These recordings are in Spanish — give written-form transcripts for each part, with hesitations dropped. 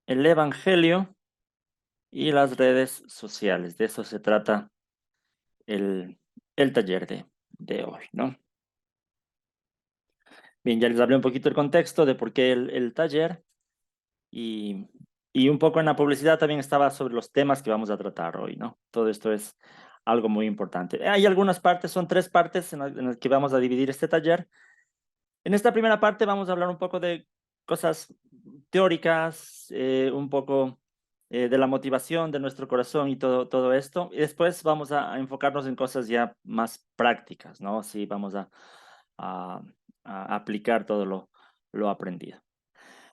el Evangelio y las redes sociales. De eso se trata el, el taller de hoy, ¿no? Bien, ya les hablé un poquito el contexto de por qué el taller y, y un poco en la publicidad también estaba sobre los temas que vamos a tratar hoy, ¿no? Todo esto es algo muy importante. Hay algunas partes, son tres partes en las que vamos a dividir este taller. En esta primera parte vamos a hablar un poco de cosas teóricas, un poco de la motivación de nuestro corazón y todo esto. Y después vamos a enfocarnos en cosas ya más prácticas, ¿no? Sí, vamos a, a aplicar todo lo aprendido.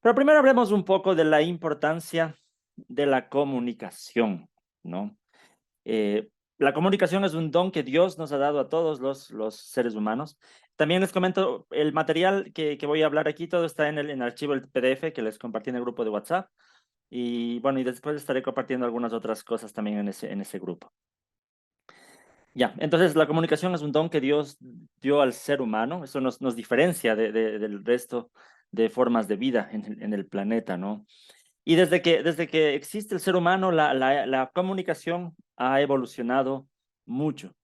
Pero primero hablemos un poco de la importancia de la comunicación, ¿no? La comunicación es un don que Dios nos ha dado a todos los seres humanos. También les comento, el material que voy a hablar aquí, todo está en el archivo, el PDF que les compartí en el grupo de WhatsApp. Y bueno, y después estaré compartiendo algunas otras cosas también en ese grupo. Ya, entonces la comunicación es un don que Dios dio al ser humano. Eso nos diferencia del resto de formas de vida en el planeta, ¿no? Y desde que existe el ser humano, la comunicación ha evolucionado mucho.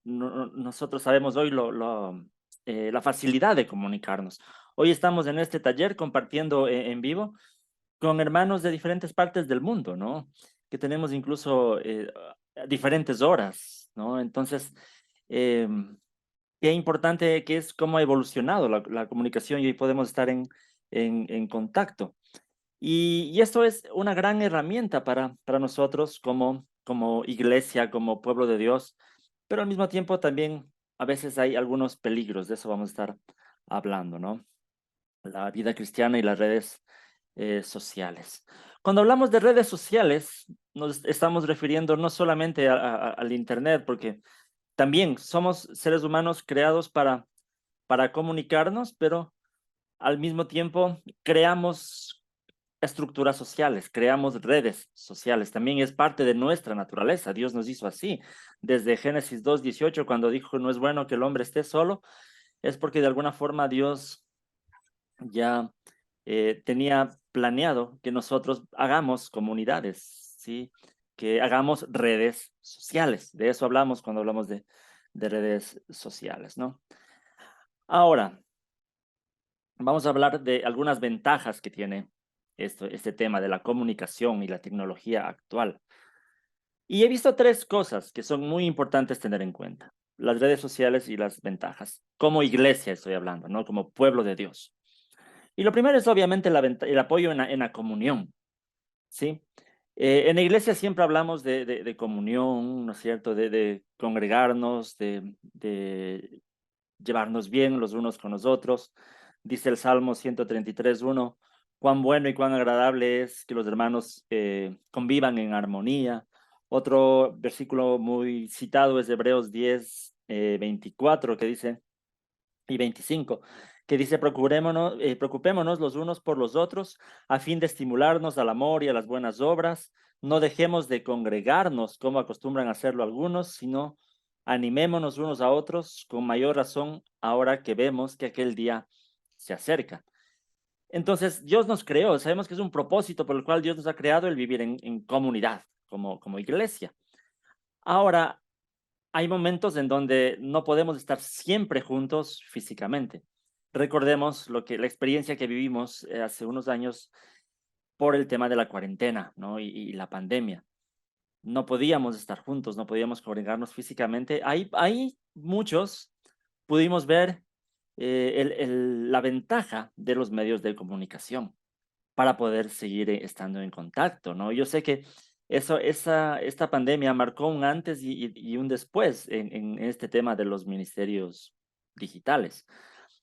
Nosotros sabemos hoy la facilidad de comunicarnos. Hoy estamos en este taller compartiendo en vivo con hermanos de diferentes partes del mundo, ¿no? Que tenemos incluso diferentes horas, ¿no? Entonces, eh, qué importante que es cómo ha evolucionado la comunicación y hoy podemos estar en contacto. Y esto es una gran herramienta para nosotros como iglesia, como pueblo de Dios, pero al mismo tiempo también a veces hay algunos peligros, de eso vamos a estar hablando, ¿no? La vida cristiana y las redes sociales. Cuando hablamos de redes sociales, nos estamos refiriendo no solamente al Internet, porque también somos seres humanos creados para comunicarnos, pero al mismo tiempo creamos estructuras sociales, creamos redes sociales. También es parte de nuestra naturaleza. Dios nos hizo así. Desde Génesis 2:18, cuando dijo, no es bueno que el hombre esté solo, es porque de alguna forma Dios ya tenía planeado que nosotros hagamos comunidades, ¿sí? Que hagamos redes sociales. De eso hablamos cuando hablamos de redes sociales, ¿no? Ahora, vamos a hablar de algunas ventajas que tiene este tema de la comunicación y la tecnología actual. Y he visto tres cosas que son muy importantes tener en cuenta. Las redes sociales y las ventajas. Como iglesia estoy hablando, ¿no? Como pueblo de Dios. Y lo primero es obviamente el apoyo en la comunión, ¿sí? En la iglesia siempre hablamos de comunión, ¿no es cierto? De congregarnos, de llevarnos bien los unos con los otros. Dice el Salmo 133:1, cuán bueno y cuán agradable es que los hermanos convivan en armonía. Otro versículo muy citado es Hebreos 10:24, que dice, y 25, que dice, preocupémonos los unos por los otros a fin de estimularnos al amor y a las buenas obras. No dejemos de congregarnos como acostumbran a hacerlo algunos, sino animémonos unos a otros con mayor razón ahora que vemos que aquel día se acerca. Entonces, Dios nos creó, sabemos que es un propósito por el cual Dios nos ha creado el vivir en comunidad, como iglesia. Ahora, hay momentos en donde no podemos estar siempre juntos físicamente. Recordemos la experiencia que vivimos hace unos años por el tema de la cuarentena, ¿no? Y la pandemia. No podíamos estar juntos, no podíamos congregarnos físicamente. Ahí muchos pudimos ver la ventaja de los medios de comunicación para poder seguir estando en contacto, ¿no? Yo sé que esta pandemia marcó un antes y un después en este tema de los ministerios digitales.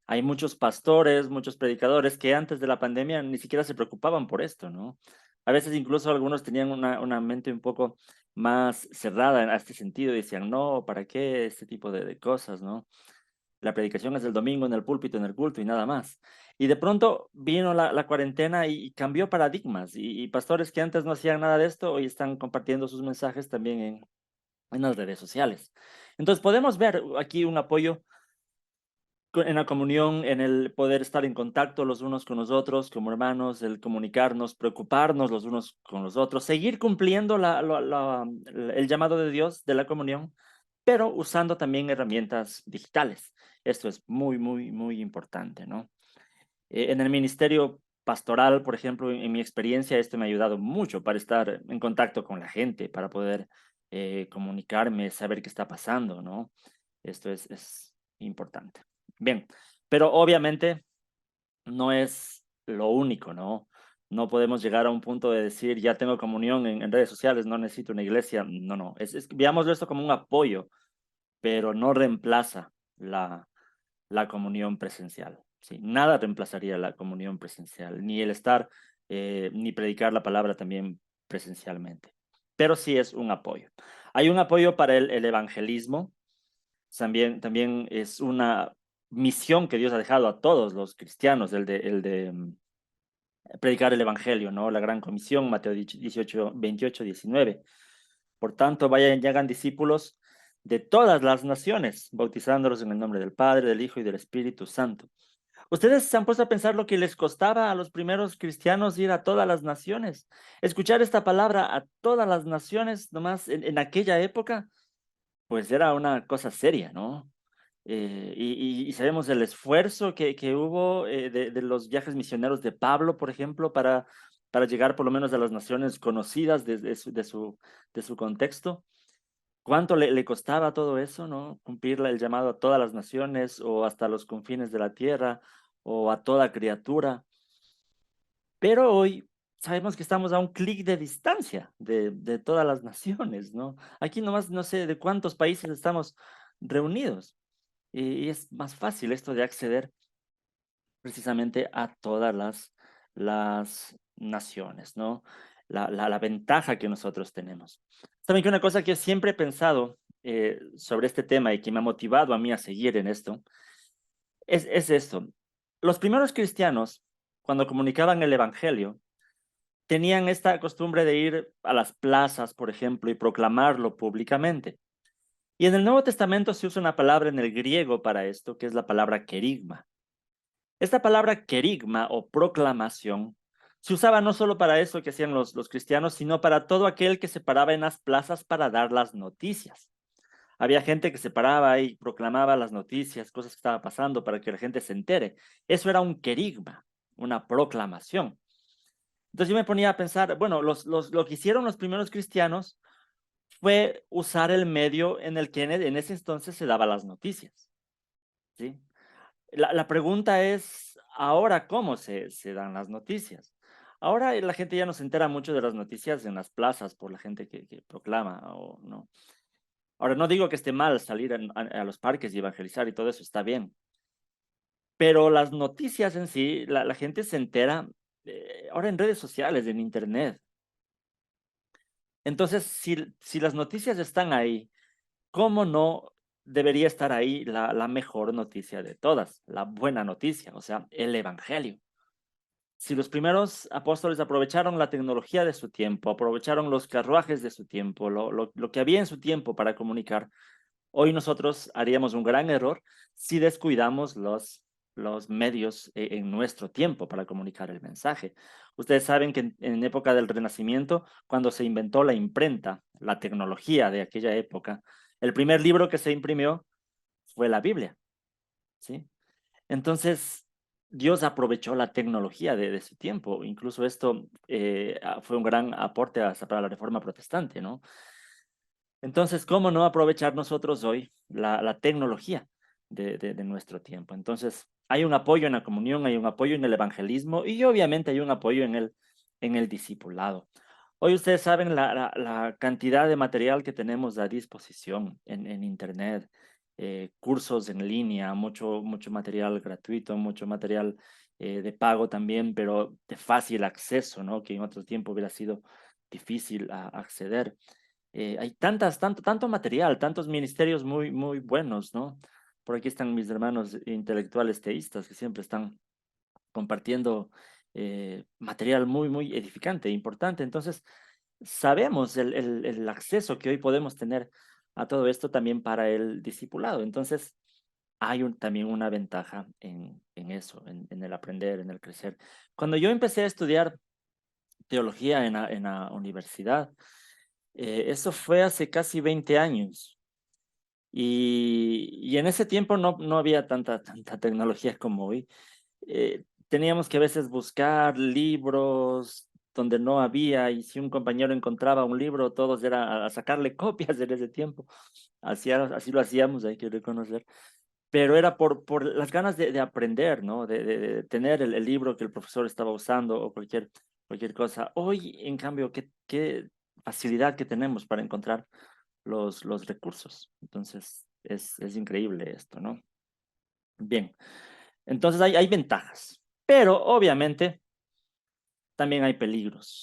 Hay muchos pastores, muchos predicadores que antes de la pandemia ni siquiera se preocupaban por esto, ¿no? A veces incluso algunos tenían una mente un poco más cerrada en este sentido y decían, no, ¿para qué este tipo de cosas, no? La predicación es el domingo en el púlpito, en el culto y nada más. Y de pronto vino la cuarentena y cambió paradigmas. Y pastores que antes no hacían nada de esto, hoy están compartiendo sus mensajes también en las redes sociales. Entonces podemos ver aquí un apoyo en la comunión, en el poder estar en contacto los unos con los otros como hermanos, el comunicarnos, preocuparnos los unos con los otros, seguir cumpliendo el llamado de Dios de la comunión, pero usando también herramientas digitales. Esto es muy, muy, muy importante, ¿no? En el ministerio pastoral, por ejemplo, en mi experiencia, esto me ha ayudado mucho para estar en contacto con la gente, para poder comunicarme, saber qué está pasando, ¿no? Esto es importante. Bien, pero obviamente no es lo único, ¿no? No podemos llegar a un punto de decir, ya tengo comunión en redes sociales, no necesito una iglesia. No, no, veámoslo esto como un apoyo, pero no reemplaza la comunión presencial. ¿Sí? Nada reemplazaría la comunión presencial, ni el estar, ni predicar la palabra también presencialmente. Pero sí es un apoyo. Hay un apoyo para el evangelismo, también es una misión que Dios ha dejado a todos los cristianos, el de predicar el evangelio, ¿no? La gran comisión, Mateo 18, 28, 19. Por tanto, vayan y hagan discípulos de todas las naciones, bautizándolos en el nombre del Padre, del Hijo y del Espíritu Santo. ¿Ustedes se han puesto a pensar lo que les costaba a los primeros cristianos ir a todas las naciones? Escuchar esta palabra a todas las naciones, nomás en aquella época, pues era una cosa seria, ¿no? Y sabemos el esfuerzo que hubo de los viajes misioneros de Pablo, por ejemplo, para llegar por lo menos a las naciones conocidas de su contexto. ¿Cuánto le costaba todo eso, no? Cumplir el llamado a todas las naciones o hasta los confines de la tierra o a toda criatura. Pero hoy sabemos que estamos a un clic de distancia de todas las naciones, ¿no? Aquí nomás no sé de cuántos países estamos reunidos y es más fácil esto de acceder precisamente a todas las naciones, ¿no? La ventaja que nosotros tenemos. Saben que una cosa que siempre he pensado sobre este tema y que me ha motivado a mí a seguir en esto es esto. Los primeros cristianos, cuando comunicaban el evangelio, tenían esta costumbre de ir a las plazas, por ejemplo, y proclamarlo públicamente. Y en el Nuevo Testamento se usa una palabra en el griego para esto, que es la palabra querigma. Esta palabra querigma o proclamación se usaba no solo para eso que hacían los cristianos, sino para todo aquel que se paraba en las plazas para dar las noticias. Había gente que se paraba y proclamaba las noticias, cosas que estaban pasando para que la gente se entere. Eso era un querigma, una proclamación. Entonces yo me ponía a pensar, bueno, lo que hicieron los primeros cristianos fue usar el medio en el que en ese entonces se daban las noticias, ¿sí? La pregunta es, ahora, ¿cómo se dan las noticias? Ahora la gente ya no se entera mucho de las noticias en las plazas por la gente que proclama o no. Ahora, no digo que esté mal salir a los parques y evangelizar y todo eso, está bien. Pero las noticias en sí, la gente se entera ahora en redes sociales, en internet. Entonces, si las noticias están ahí, ¿cómo no debería estar ahí la mejor noticia de todas? La buena noticia, o sea, el evangelio. Si los primeros apóstoles aprovecharon la tecnología de su tiempo, aprovecharon los carruajes de su tiempo, lo que había en su tiempo para comunicar, hoy nosotros haríamos un gran error si descuidamos los medios en nuestro tiempo para comunicar el mensaje. Ustedes saben que en época del Renacimiento, cuando se inventó la imprenta, la tecnología de aquella época, el primer libro que se imprimió fue la Biblia, ¿sí? Entonces, Dios aprovechó la tecnología de su tiempo. Incluso esto fue un gran aporte para la Reforma Protestante, ¿no? Entonces, ¿cómo no aprovechar nosotros hoy la tecnología de nuestro tiempo? Entonces, hay un apoyo en la comunión, hay un apoyo en el evangelismo y obviamente hay un apoyo en el discipulado. Hoy ustedes saben la cantidad de material que tenemos a disposición en Internet, cursos en línea, mucho material gratuito, mucho material de pago también, pero de fácil acceso, ¿no? Que en otro tiempo hubiera sido difícil acceder. Hay tanto material, tantos ministerios muy, muy buenos, ¿no? Por aquí están mis hermanos intelectuales teístas que siempre están compartiendo material muy, muy edificante, e importante. Entonces, sabemos el acceso que hoy podemos tener a todo esto también para el discipulado. Entonces, también una ventaja en eso, en el aprender, en el crecer. Cuando yo empecé a estudiar teología en la universidad, eso fue hace casi 20 años. Y en ese tiempo no había tanta tecnología como hoy. Teníamos que a veces buscar libros donde no había, y si un compañero encontraba un libro, todos era a sacarle copias en ese tiempo. Así lo hacíamos, hay que reconocer. Pero era por las ganas de aprender, ¿no? De tener el libro que el profesor estaba usando o cualquier cosa. Hoy, en cambio, qué facilidad que tenemos para encontrar los recursos. Entonces, es increíble esto, ¿no? Bien, entonces hay ventajas, pero obviamente también hay peligros.